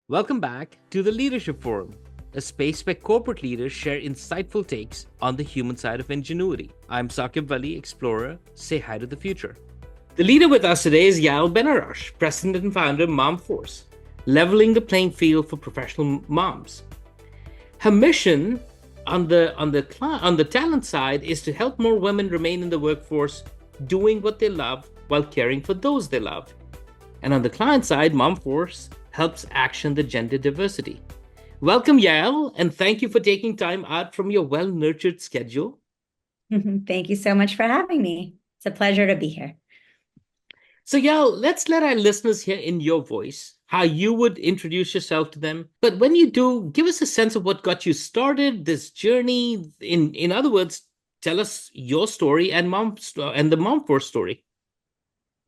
Welcome back to the Leadership Forum, a space where corporate leaders share insightful takes on the human side of ingenuity. I'm Saquib Vali, explorer. Say hi to the future. The leader with us today is Yael Benarroch, president and founder of MOMforce, leveling the playing field for professional moms. Her mission on the talent side is to help more women remain in the workforce, doing what they love while caring for those they love. And on the client side, MOMforce helps action the gender diversity. Welcome, Yael, and thank you for taking time out from your well-nurtured schedule. Thank you so much for having me. It's a pleasure to be here. So, Yael, let's let our listeners hear in your voice how you would introduce yourself to them. But when you do, give us a sense of what got you started, this journey. In other words, tell us your story and the MOMforce story.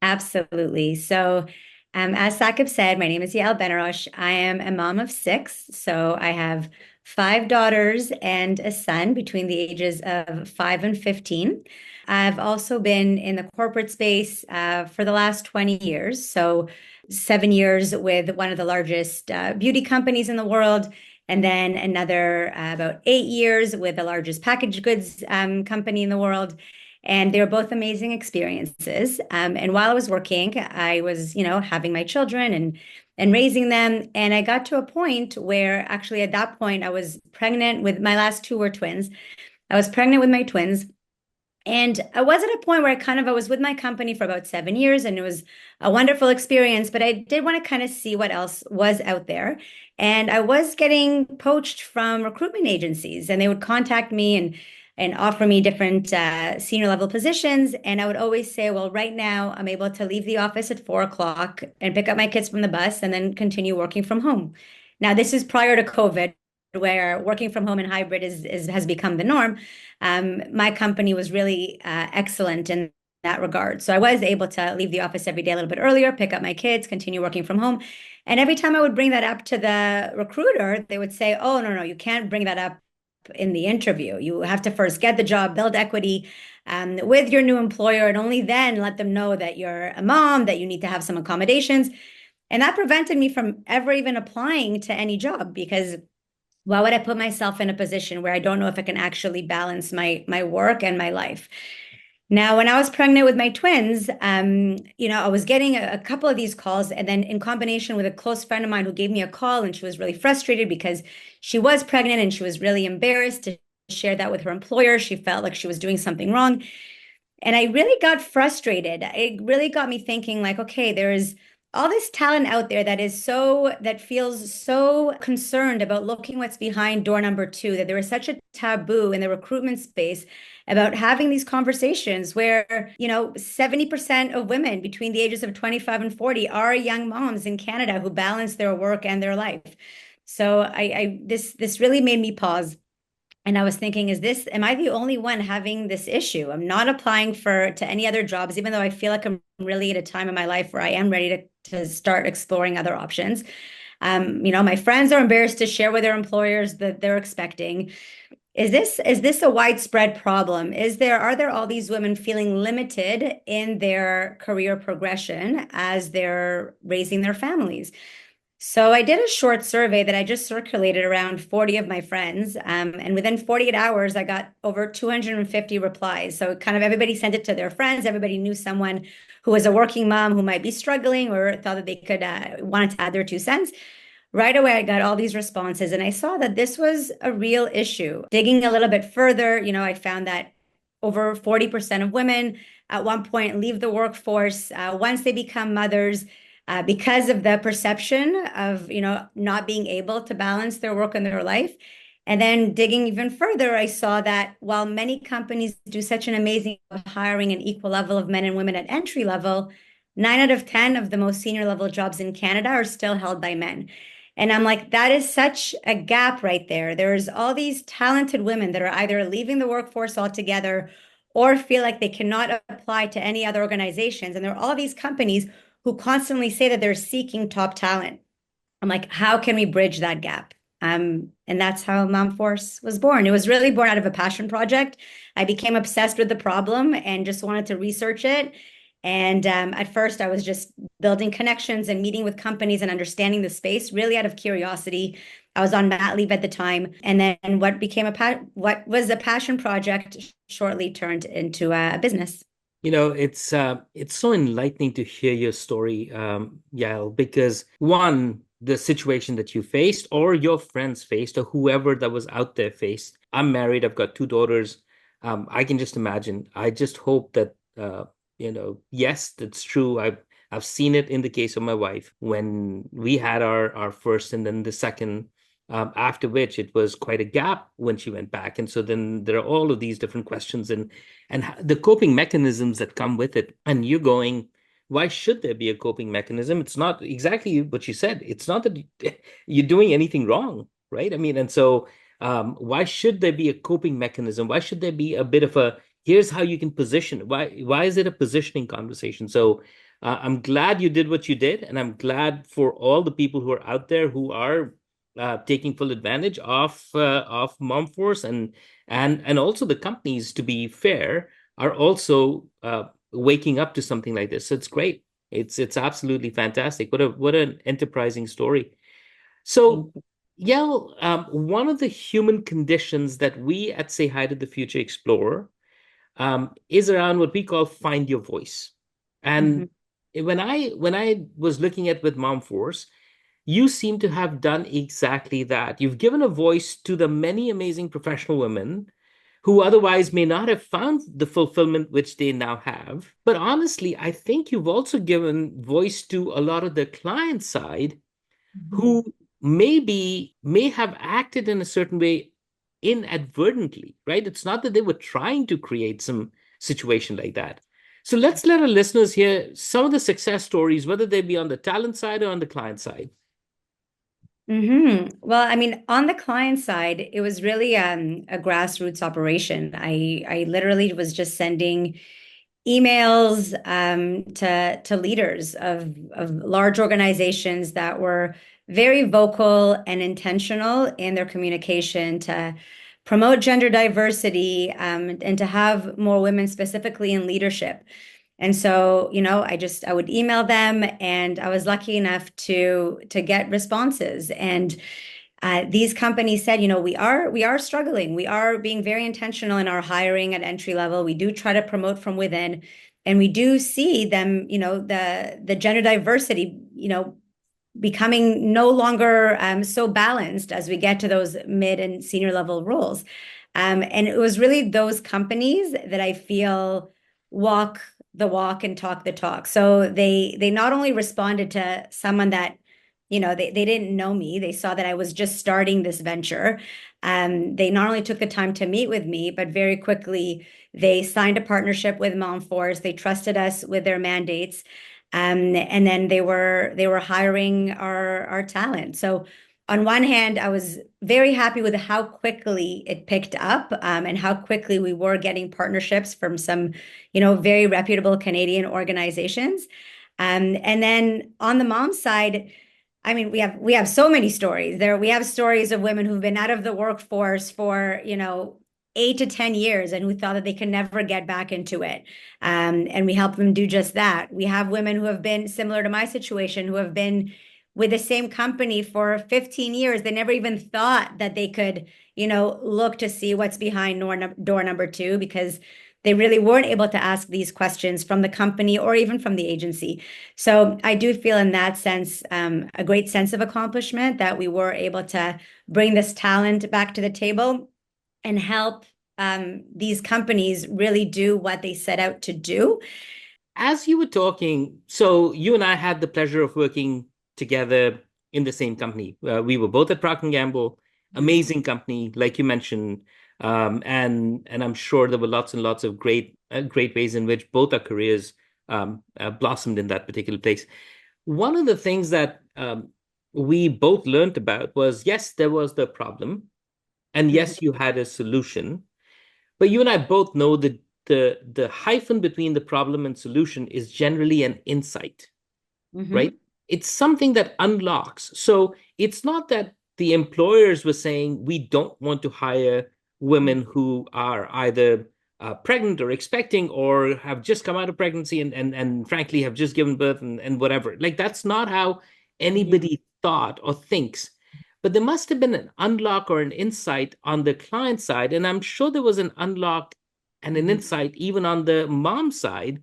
Absolutely. So, as Saquib said, my name is Yael Benarroch. I am a mom of six. So I have five daughters and a son between the ages of 5 and 15. I've also been in the corporate space for the last 20 years. So 7 years with one of the largest beauty companies in the world. And then another about 8 years with the largest packaged goods company in the world. And they were both amazing experiences. And while I was working, I was, having my children and raising them. And I got to a point where actually at that point I was pregnant with my last two were twins. I was pregnant with my twins. And I was at a point where I was with my company for about 7 years, and it was a wonderful experience, but I did want to kind of see what else was out there. And I was getting poached from recruitment agencies, and they would contact me and offer me different senior level positions. And I would always say, well, right now I'm able to leave the office at 4 o'clock and pick up my kids from the bus and then continue working from home. Now, this is prior to COVID, where working from home and hybrid has become the norm. My company was really excellent in that regard. So I was able to leave the office every day a little bit earlier, pick up my kids, continue working from home. And every time I would bring that up to the recruiter, they would say, oh, no, you can't bring that up in the interview. You have to first get the job, build equity with your new employer, and only then let them know that you're a mom, that you need to have some accommodations. And that prevented me from ever even applying to any job, because why would I put myself in a position where I don't know if I can actually balance my work and my life? Now, when I was pregnant with my twins, I was getting a couple of these calls, and then in combination with a close friend of mine who gave me a call, and she was really frustrated because she was pregnant and she was really embarrassed to share that with her employer. She felt like she was doing something wrong. And I really got frustrated. It really got me thinking, like, okay, there is all this talent out there that feels so concerned about looking what's behind door number two, that there is such a taboo in the recruitment space about having these conversations where, 70% of women between the ages of 25 and 40 are young moms in Canada who balance their work and their life. So this really made me pause. And I was thinking, am I the only one having this issue? I'm not applying to any other jobs, even though I feel like I'm really at a time in my life where I am ready to start exploring other options. My friends are embarrassed to share with their employers that they're expecting. Is this a widespread problem? Are there all these women feeling limited in their career progression as they're raising their families? So I did a short survey that I just circulated around 40 of my friends. And within 48 hours, I got over 250 replies. So kind of everybody sent it to their friends. Everybody knew someone who was a working mom who might be struggling or thought that they could wanted to add their 2 cents. Right away, I got all these responses, and I saw that this was a real issue. Digging a little bit further, I found that over 40% of women at one point leave the workforce once they become mothers because of the perception of, not being able to balance their work and their life. And then digging even further, I saw that while many companies do such an amazing job of hiring an equal level of men and women at entry level, 9 out of 10 of the most senior level jobs in Canada are still held by men. And I'm like, that is such a gap right there. There's all these talented women that are either leaving the workforce altogether or feel like they cannot apply to any other organizations. And there are all these companies who constantly say that they're seeking top talent. I'm like, how can we bridge that gap? And that's how MOMforce was born. It was really born out of a passion project. I became obsessed with the problem and just wanted to research it. And at first, I was just building connections and meeting with companies and understanding the space really out of curiosity. I was on mat leave at the time, and then what was a passion project shortly turned into a business. It's so enlightening to hear your story, Yael, because one, the situation that you faced or your friends faced or whoever that was out there faced. I'm married, I've got two daughters. I can just imagine. I just hope that yes, that's true. I've seen it in the case of my wife when we had our first and then the second, after which it was quite a gap when she went back. And so then there are all of these different questions and the coping mechanisms that come with it. And you're going, why should there be a coping mechanism? It's not exactly what you said. It's not that you're doing anything wrong, right? I mean, and so why should there be a coping mechanism? Why should there be a bit of a here's how you can position it? Why is it a positioning conversation? So I'm glad you did what you did, and I'm glad for all the people who are out there who are taking full advantage of MOMforce and also the companies, to be fair, are also waking up to something like this. So it's great. It's absolutely fantastic. What an enterprising story. So, Yael, one of the human conditions that we at Say Hi to the Future explore is around what we call find your voice. Mhm. And when I was looking at with MOMforce, you seem to have done exactly that. You've given a voice to the many amazing professional women who otherwise may not have found the fulfillment which they now have. But honestly, I think you've also given voice to a lot of the client side Mhm. who may have acted in a certain way inadvertently, right? It's not that they were trying to create some situation like that. So let's let our listeners hear some of the success stories, whether they be on the talent side or on the client side. Well, I mean, on the client side, it was really a grassroots operation. I literally was just sending emails to leaders of large organizations that were very vocal and intentional in their communication to promote gender diversity and to have more women specifically in leadership. And so, I would email them, and I was lucky enough to get responses. And these companies said, we are struggling. We are being very intentional in our hiring at entry level. We do try to promote from within, and we do see them, the gender diversity, becoming no longer so balanced as we get to those mid and senior level roles. And it was really those companies that I feel walk the walk and talk the talk. So they not only responded to someone that, they didn't know me, they saw that I was just starting this venture. They not only took the time to meet with me, but very quickly they signed a partnership with MOMforce. They trusted us with their mandates. And then they were hiring our talent. So on one hand, I was very happy with how quickly it picked up, and how quickly we were getting partnerships from some, very reputable Canadian organizations. And then on the mom side, I mean, we have so many stories there. We have stories of women who've been out of the workforce for, 8 to 10 years and who thought that they could never get back into it. And we help them do just that. We have women who have been similar to my situation, who have been with the same company for 15 years. They never even thought that they could, look to see what's behind door number two, because they really weren't able to ask these questions from the company or even from the agency. So I do feel in that sense, a great sense of accomplishment that we were able to bring this talent back to the table and help these companies really do what they set out to do. As you were talking, so you and I had the pleasure of working together in the same company. We were both at Procter& Gamble, amazing company, like you mentioned, and I'm sure there were lots and lots of great ways in which both our careers blossomed in that particular place. One of the things that we both learned about was, yes, there was the problem, and Mhm. yes, you had a solution, but you and I both know that the hyphen between the problem and solution is generally an insight, right? Mhm. It's something that unlocks. So it's not that the employers were saying we don't want to hire women who are either pregnant or expecting or have just come out of pregnancy and frankly have just given birth and whatever. Like that's not how Mhm. anybody thought or thinks. But there must have been an unlock or an insight on the client side. And I'm sure there was an unlock and an Mhm. insight even on the mom side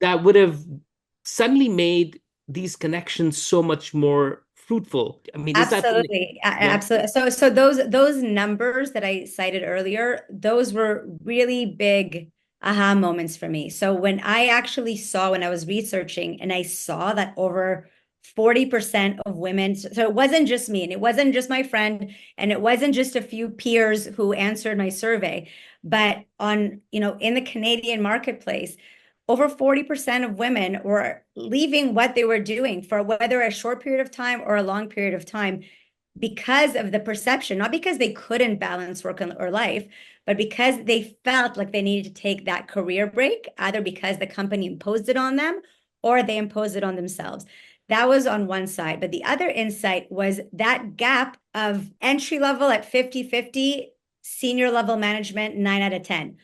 that would have suddenly made these connections so much more fruitful. I mean, is that something? Absolutely. Yeah. Absolutely. So those numbers that I cited earlier, those were really big aha moments for me. So when I actually saw when I was researching and I saw that over 40% of women, so it wasn't just me and it wasn't just my friend and it wasn't just a few peers who answered my survey, but on, in the Canadian marketplace, over 40% of women were leaving what they were doing for whether a short period of time or a long period of time because of the perception, not because they couldn't balance work or life, but because they felt like they needed to take that career break, either because the company imposed it on them or they imposed it on themselves. That was on one side. But the other insight was that gap of entry level at 50-50, senior level management, 9 out of 10.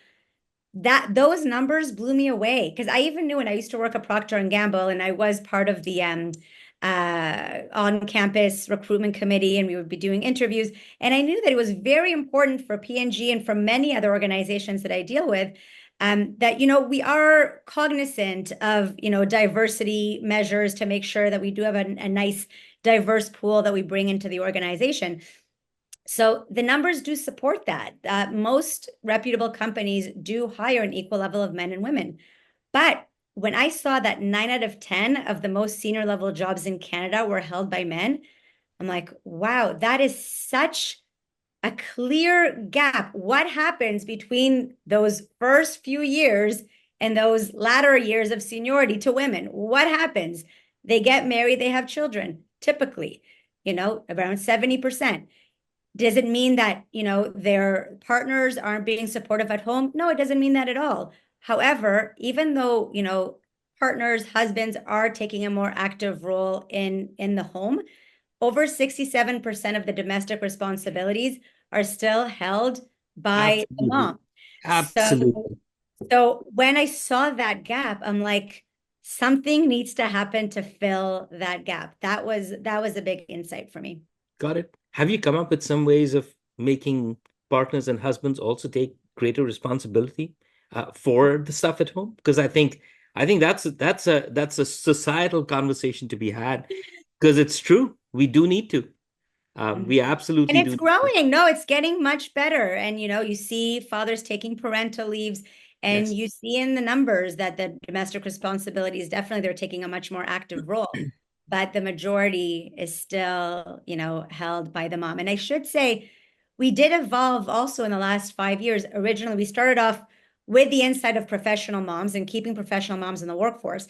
That those numbers blew me away because I even knew when I used to work at Procter and Gamble and I was part of the on-campus recruitment committee and we would be doing interviews, and I knew that it was very important for P&G and for many other organizations that I deal with, that we are cognizant of diversity measures to make sure that we do have a nice diverse pool that we bring into the organization. So the numbers do support that. Most reputable companies do hire an equal level of men and women. But when I saw that 9 out of 10 of the most senior level jobs in Canada were held by men, I'm like, wow, that is such a clear gap. What happens between those first few years and those latter years of seniority to women? What happens? They get married, they have children, typically, around 70%. Does it mean that, their partners aren't being supportive at home? No, it doesn't mean that at all. However, even though, partners, husbands are taking a more active role in the home, over 67% of the domestic responsibilities are still held by the Absolutely. mom. So, Absolutely. so when I saw that gap, I'm like, something needs to happen to fill that gap. That was a big insight for me. Got it. Have you come up with some ways of making partners and husbands also take greater responsibility for the stuff at home? Because I think that's a societal conversation to be had. Because it's true, we do need to. Mhm. We And absolutely do it's need to. growing. No, it's getting much better. And you see fathers taking parental leaves, and Yes. you see in the numbers that the domestic responsibilities definitely they're taking a much more active role. But the majority is still, held by the mom. And I should say, we did evolve also in the last 5 years. Originally, we started off with the insight of professional moms and keeping professional moms in the workforce.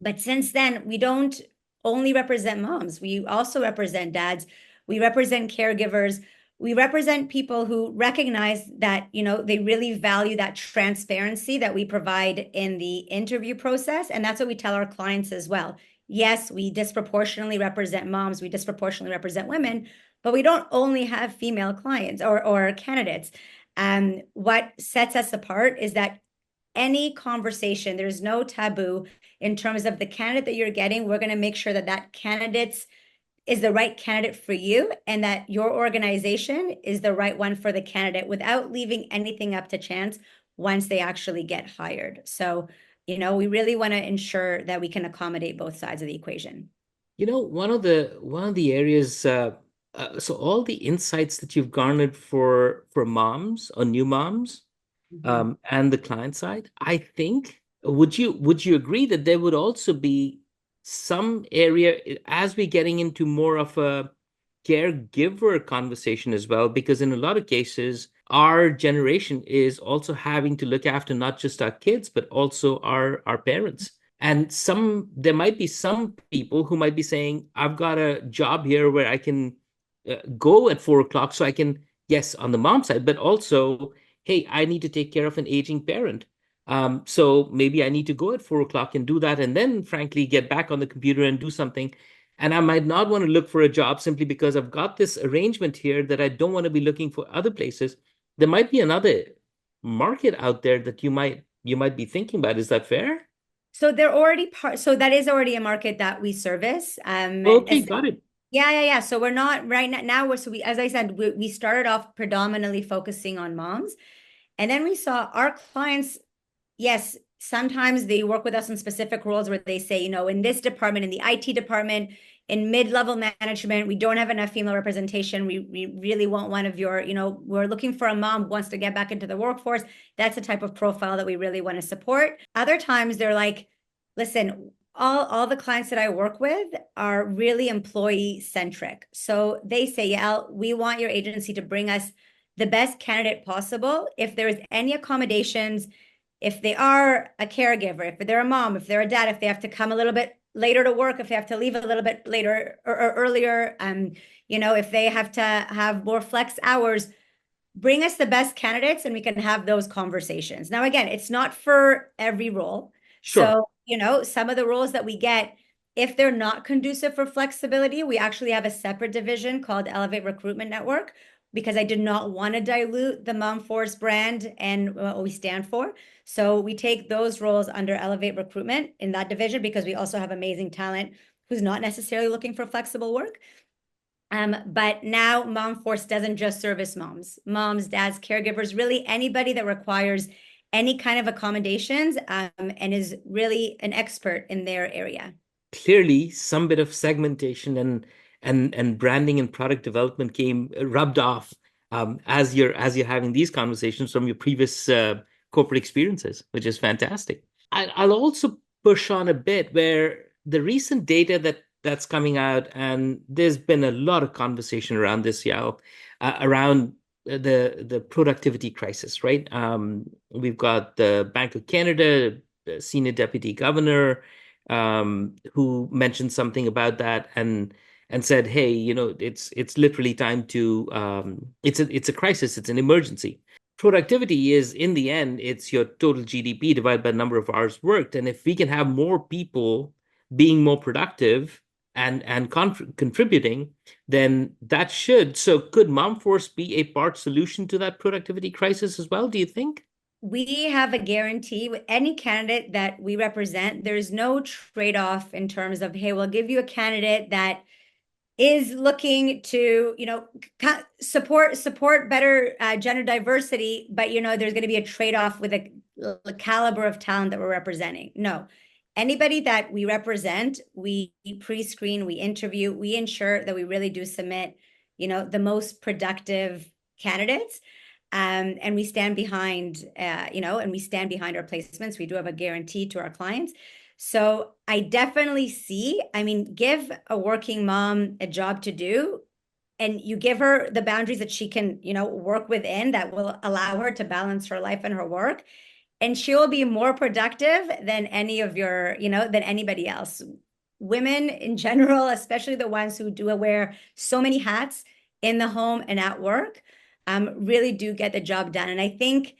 But since then, we don't only represent moms, we also represent dads, we represent caregivers, we represent people who recognize that, they really value that transparency that we provide in the interview process. And that's what we tell our clients as well. Yes, we disproportionately represent moms, we disproportionately represent women, but we don't only have female clients or candidates. What sets us apart is that any conversation, there's no taboo in terms of the candidate that you're getting. We're going to make sure that that candidate is the right candidate for you and that your organization is the right one for the candidate without leaving anything up to chance once they actually get hired. So, we really want to ensure that we can accommodate both sides of the equation. One of the areas. So all the insights that you've garnered for moms or new moms, Mhm. and the client side, I think, would you agree that there would also be some area as we're getting into more of a caregiver conversation as well? Because in a lot of cases, our generation is also having to look after not just our kids, but also our parents. And there might be some people who might be saying, I've got a job here where I can go at 4 o'clock so I can, yes, on the mom side, but also hey, I need to take care of an aging parent. So maybe I need to go at 4 o'clock and do that, and then, frankly, get back on the computer and do something. And I might not want to look for a job simply because I've got this arrangement here that I don't want to be looking for other places. There might be another market out there that you might be thinking about. Is that fair? So they're already so that is already a market that we service. Okay, got it. Yeah. So we're not right now, so we, as I said, we started off predominantly focusing on moms. And then we saw our clients, yes, sometimes they work with us in specific roles where they say, in this department, in the IT department, in mid-level management, we don't have enough female representation. We really want one of your, we're looking for a mom who wants to get back into the workforce. That's the type of profile that we really want to support. Other times they're like, listen, all the clients that I work with are really employee centric. So they say, Yael, we want your agency to bring us the best candidate possible. If there is any accommodations, if they are a caregiver, if they're a mom, if they're a dad, if they have to come a little bit later to work, if they have to leave a little bit later or earlier, if they have to have more flex hours, bring us the best candidates and we can have those conversations. Now, again, it's not for every role. Sure. So, some of the roles that we get, if they're not conducive for flexibility, we actually have a separate division called Elevate Recruitment Network, because I did not want to dilute the MOMforce brand and what we stand for. So we take those roles under Elevate Recruitment in that division, because we also have amazing talent who's not necessarily looking for flexible work. But now MOMforce doesn't just service moms, dads, caregivers, really anybody that requires any kind of accommodations, and is really an expert in their area. Clearly, some bit of segmentation and branding and product development came rubbed off as you're having these conversations from your previous corporate experiences, which is fantastic. I'll also push on a bit where the recent data that's coming out, and there's been a lot of conversation around this, Yao, around the productivity crisis, right? We've got the Bank of Canada, the senior deputy governor, who mentioned something about that and said, "Hey, it's literally time to it's a crisis, it's an emergency." Productivity is, in the end, it's your total GDP divided by the number of hours worked, and if we can have more people being more productive and contributing, then that should. So, could MOMforce be a part solution to that productivity crisis as well? Do you think? We have a guarantee with any candidate that we represent. There's no trade-off in terms of, hey, we'll give you a candidate that is looking to, support better gender diversity, but there's going to be a trade-off with the caliber of talent that we're representing. No, anybody that we represent, we pre-screen, we interview, we ensure that we really do submit, the most productive candidates. And we stand behind, and we stand behind our placements. We do have a guarantee to our clients. So I definitely see, give a working mom a job to do, and you give her the boundaries that she can, work within, that will allow her to balance her life and her work. And she will be more productive than than anybody else. Women in general, especially the ones who do wear so many hats in the home and at work, really do get the job done. And I think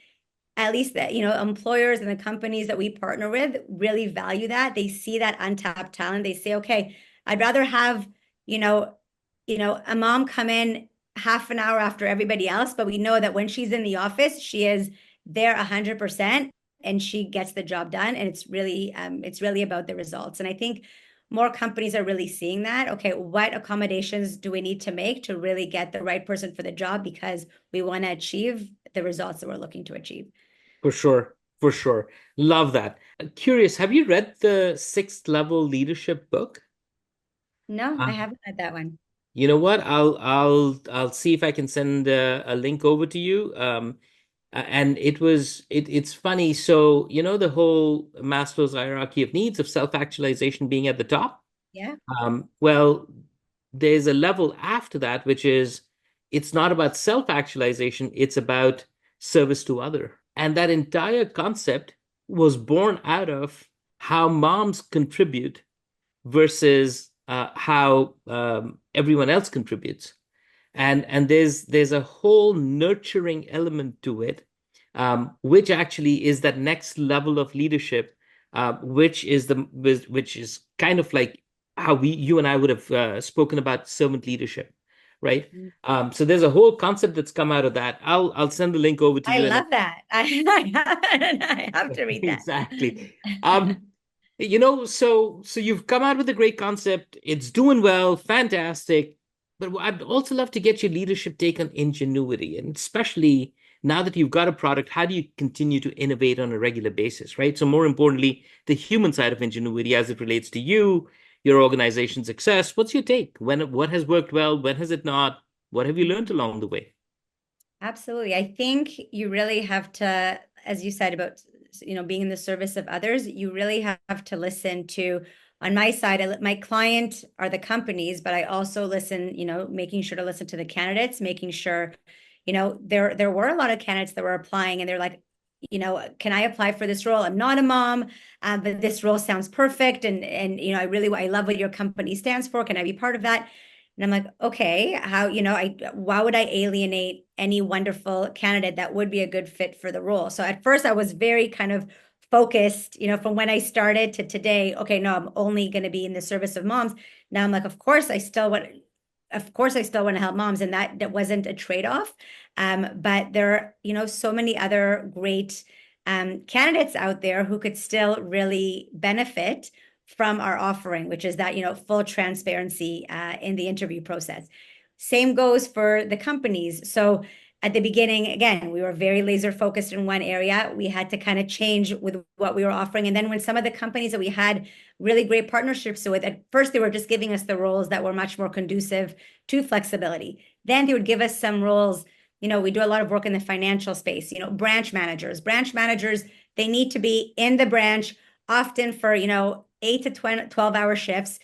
at least that, employers and the companies that we partner with really value that. They see that untapped talent. They say, okay, I'd rather have, a mom come in half an hour after everybody else, but we know that when she's in the office, she is there 100% and she gets the job done. And it's really about the results. And I think more companies are really seeing that. Okay, what accommodations do we need to make to really get the right person for the job, because we want to achieve the results that we're looking to achieve. For sure. For sure. Love that. Curious, have you read the Sixth Level Leadership book? No, Uh, I haven't read that one. you know what? I'll see if I can send a link over to you. And it's funny. So, the whole Maslow's hierarchy of needs of self-actualization being at the top. Yeah. Well, there's a level after that, which is it's not about self-actualization, it's about service to other. And that entire concept was born out of how moms contribute versus how everyone else contributes. And there's a whole nurturing element to it, which actually is that next level of leadership, which is kind of like how you and I would have spoken about servant leadership. right? So there's a whole concept that's come out of that. I'll send the link over to I you. And love that. I have to read that. exactly. So you've come out with a great concept. It's doing well, fantastic. But I'd also love to get your leadership take on ingenuity, and especially now that you've got a product, how do you continue to innovate on a regular basis, right? So more importantly, the human side of ingenuity as it relates to you, your organization's success. What's your take? What has worked well? When has it not? What have you learned along the way? Absolutely. I think you really have to, as you said about, being in the service of others, you really have to listen to, on my side, my client are the companies, but I also listen, making sure to listen to the candidates, making sure, there were a lot of candidates that were applying and they're like, can I apply for this role? I'm not a mom, but this role sounds perfect. And, I love what your company stands for. Can I be part of that? And I'm like, okay, why would I alienate any wonderful candidate that would be a good fit for the role? So at first I was very kind of focused, from when I started to today. Okay, no, I'm only going to be in the service of moms. Now I'm like, of course I still want to help moms. And that wasn't a trade-off. But there are, so many other great candidates out there who could still really benefit from our offering, which is that, full transparency in the interview process. Same goes for the companies. So at the beginning, again, we were very laser focused in one area. We had to kind of change with what we were offering. And then when some of the companies that we had really great partnerships with, at first they were just giving us the roles that were much more conducive to flexibility. Then they would give us some roles. We do a lot of work in the financial space, branch managers. Branch managers, they need to be in the branch often for, 8 to 12-hour shifts,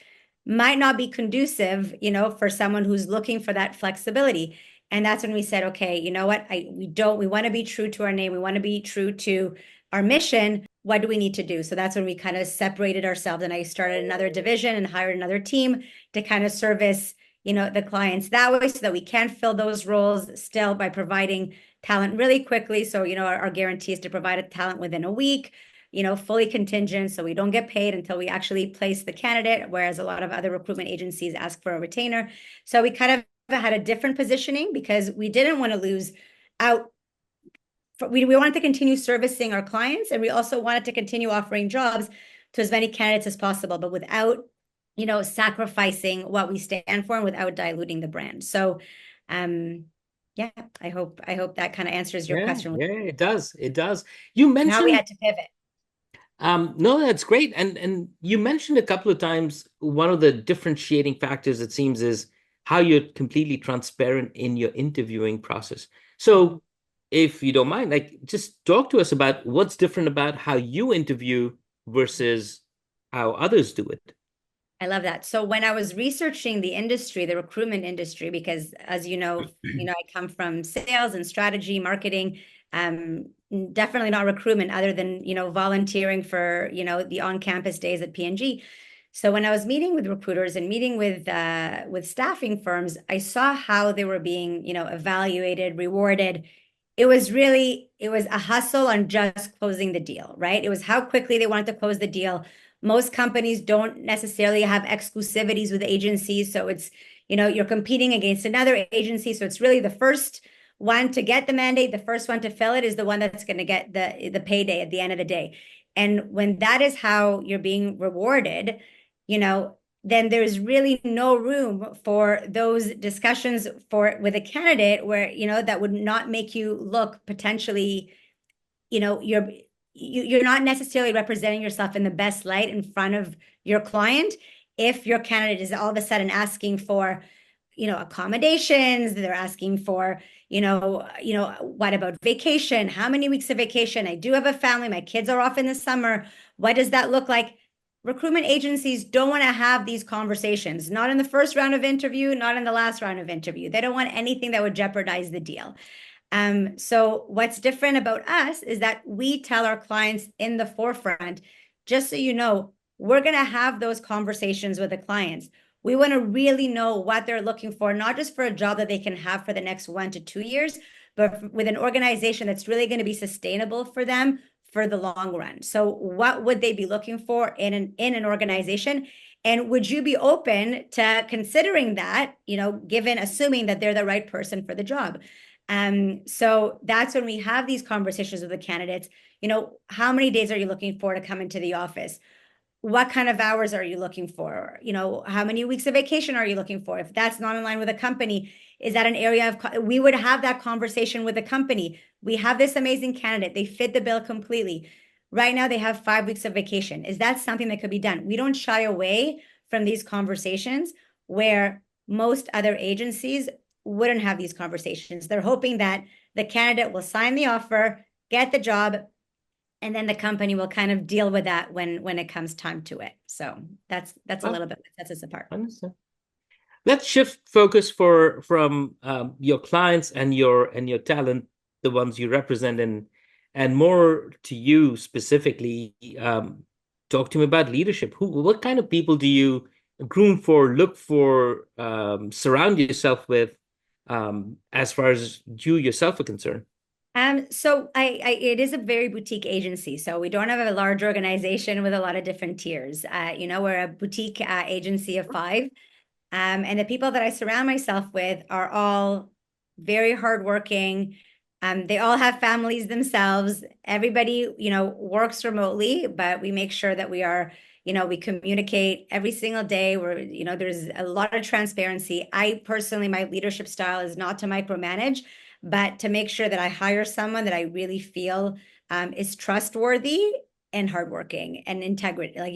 might not be conducive, for someone who's looking for that flexibility. And that's when we said, okay, you know what? We want to be true to our name. We want to be true to our mission. What do we need to do? So that's when we kind of separated ourselves, and I started another division and hired another team to kind of service, the clients that way, so that we can fill those roles still by providing talent really quickly. So, our guarantee is to provide a talent within a week, fully contingent. So we don't get paid until we actually place the candidate, whereas a lot of other recruitment agencies ask for a retainer. So we kind of had a different positioning because we didn't want to lose out. We wanted to continue servicing our clients, and we also wanted to continue offering jobs to as many candidates as possible, but without, sacrificing what we stand for and without diluting the brand. So, yeah, I hope that kind of answers your Yeah, question. yeah, it does. It does. You How we mentioned had to pivot. no, that's great. And you mentioned a couple of times one of the differentiating factors, it seems, is how you're completely transparent in your interviewing process. So if you don't mind, like just talk to us about what's different about how you interview versus how others do it. I love that. So when I was researching the industry, the recruitment industry, because as I come from sales and strategy, marketing, definitely not recruitment other than, volunteering for, the on-campus days at P&G. So when I was meeting with recruiters and meeting with staffing firms, I saw how they were being, evaluated, rewarded. It was a hustle on just closing the deal, right? It was how quickly they wanted to close the deal. Most companies don't necessarily have exclusivities with agencies. So it's, you're competing against another agency. So it's really the first one to get the mandate, the first one to fill it is the one that's going to get the payday at the end of the day. And when that is how you're being rewarded, then there's really no room for those discussions with a candidate where, that would not make you look potentially, you're not necessarily representing yourself in the best light in front of your client if your candidate is all of a sudden asking for, accommodations. They're asking for, what about vacation? How many weeks of vacation? I do have a family. My kids are off in the summer. What does that look like? Recruitment agencies don't want to have these conversations, not in the first round of interview, not in the last round of interview. They don't want anything that would jeopardize the deal. So what's different about us is that we tell our clients in the forefront, just so you know, we're going to have those conversations with the clients. We want to really know what they're looking for, not just for a job that they can have for the next 1 to 2 years, but with an organization that's really going to be sustainable for them for the long run. So what would they be looking for in an organization? And would you be open to considering that, given assuming that they're the right person for the job? So that's when we have these conversations with the candidates. How many days are you looking for to come into the office? What kind of hours are you looking for? How many weeks of vacation are you looking for? If that's not in line with a company, is that an area of, we would have that conversation with the company. We have this amazing candidate. They fit the bill completely. Right now, they have 5 weeks of vacation. Is that something that could be done? We don't shy away from these conversations where most other agencies wouldn't have these conversations. They're hoping that the candidate will sign the offer, get the job, and then the company will kind of deal with that when it comes time to it. So that's a little bit what sets us apart. Understand. Let's shift focus from your clients and your talent, the ones you represent, and more to you specifically. Talk to me about leadership. What kind of people do you groom for, look for, surround yourself with, as far as you yourself are concerned? So it is a very boutique agency. So we don't have a large organization with a lot of different tiers. We're a boutique agency of 5. And the people that I surround myself with are all very hardworking. They all have families themselves. Everybody, works remotely, but we make sure that we communicate every single day where, there's a lot of transparency. I personally, my leadership style is not to micromanage, but to make sure that I hire someone that I really feel is trustworthy and hardworking and integrity. Like,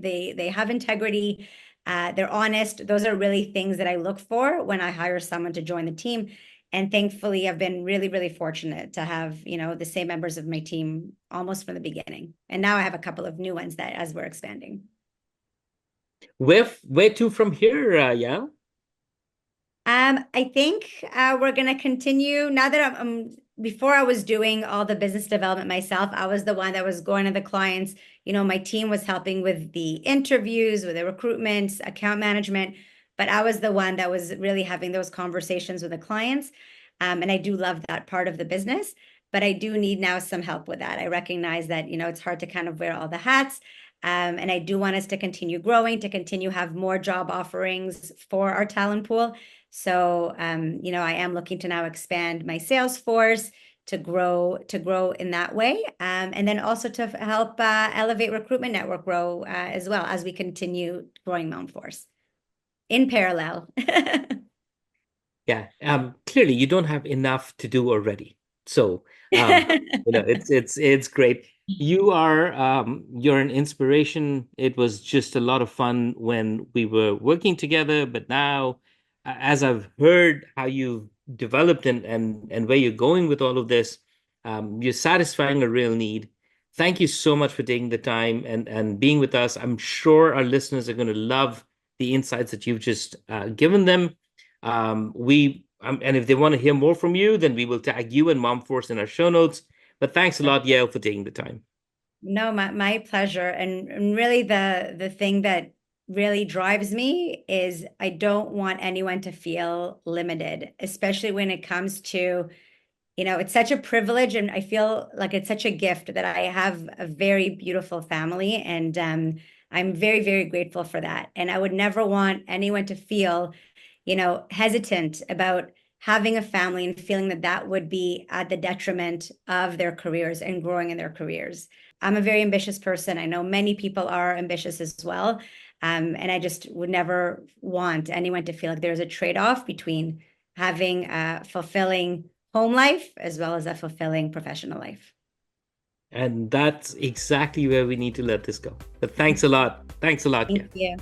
they have integrity. They're honest. Those are really things that I look for when I hire someone to join the team. And thankfully, I've been really, really fortunate to have, the same members of my team almost from the beginning. And now I have a couple of new ones that as we're expanding. Where to from here, Yael? I think we're going to continue now that before I was doing all the business development myself. I was the one that was going to the clients. My team was helping with the interviews, with the recruitment, account management, but I was the one that was really having those conversations with the clients. And I do love that part of the business, but I do need now some help with that. I recognize that, it's hard to kind of wear all the hats. And I do want us to continue growing, to continue have more job offerings for our talent pool. So, I am looking to now expand my sales force to grow in that way. And then also to help Elevate Recruitment Network grow as well as we continue growing MOMforce in parallel. Yeah. Clearly you don't have enough to do already. So, it's great. You're an inspiration. It was just a lot of fun when we were working together, but now, as I've heard how you've developed and where you're going with all of this, you're satisfying a real need. Thank you so much for taking the time and being with us. I'm sure our listeners are going to love the insights that you've just given them. And if they want to hear more from you, then we will tag you and MOMforce in our show notes. But thanks a lot, Yael, for taking the time. No, my pleasure. And really the thing that really drives me is I don't want anyone to feel limited, especially when it comes to, it's such a privilege and I feel like it's such a gift that I have a very beautiful family and I'm very, very grateful for that. And I would never want anyone to feel, hesitant about having a family and feeling that that would be at the detriment of their careers and growing in their careers. I'm a very ambitious person. I know many people are ambitious as well. And I just would never want anyone to feel like there's a trade-off between having a fulfilling home life as well as a fulfilling professional life. And that's exactly where we need to let this go. But thanks a lot. Thanks a lot, Thank you.